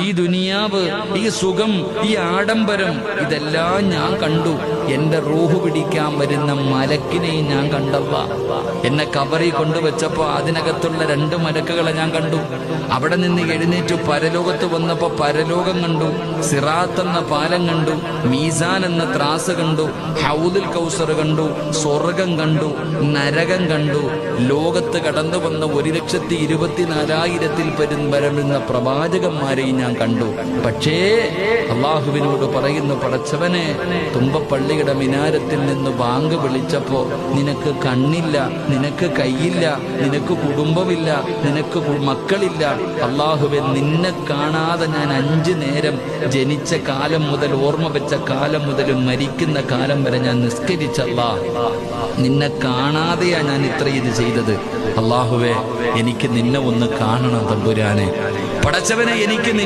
ഈ ദുനിയാവ്, ഈ സുഖം, ഈ ആഡംബരം ഇതെല്ലാം ഞാൻ കണ്ടു. എന്റെ റൂഹ് പിടിക്കാൻ വരുന്ന മലക്കിനെയും ഞാൻ കണ്ടല്ല. എന്നെ കബറിൽ കൊണ്ടുവച്ചപ്പോ അതിനകത്തുള്ള 2 മലക്കുകളെ ഞാൻ കണ്ടു. അവിടെ നിന്ന് എഴുന്നേറ്റ് പരലോകത്ത് വന്നപ്പോ പരലോകം കണ്ടു, സിറാത്ത് എന്ന പാലം കണ്ടു, മീസാൻ എന്ന ത്രാസ് കണ്ടു, ഹൗദുൽ കൗസർ കണ്ടു, സ്വർഗം കണ്ടു, നരകം കണ്ടു. ലോകത്ത് കടന്നു വന്ന 1,24,000 വരുന്ന പ്രവാചകന്മാരെയും ഞാൻ കണ്ടു. പക്ഷേ അള്ളാഹുവിനോട് പറയുന്നു, പടച്ചവനെ, തുമ്പപ്പള്ളിയുടെ മിനാരത്തിൽ നിന്ന് ബാങ്ക് വിളിച്ചപ്പോ നിനക്ക് കണ്ണില്ല, നിനക്ക് കൈയില്ല, നിനക്ക് കുടുംബമില്ല, നിനക്ക് മക്കളില്ല. അള്ളാഹുവെ, നിന്നെ കാണാതെ ഞാൻ 5 നേരം ജനിച്ച കാലം മുതൽ, ഓർമ്മ വെച്ച കാലം മുതൽ മരിക്കുന്ന കാലം വരെ ഞാൻ നിസ്കരിച്ചല്ല. നിന്നെ കാണാതെയാ ഞാൻ ഇത്ര ഇത് ചെയ്തത്. അള്ളാഹുവെ, എനിക്ക് നിന്നെ ഒന്ന് കാണണം തമ്പുരാനെ. പടച്ചവനെ, എനിക്ക്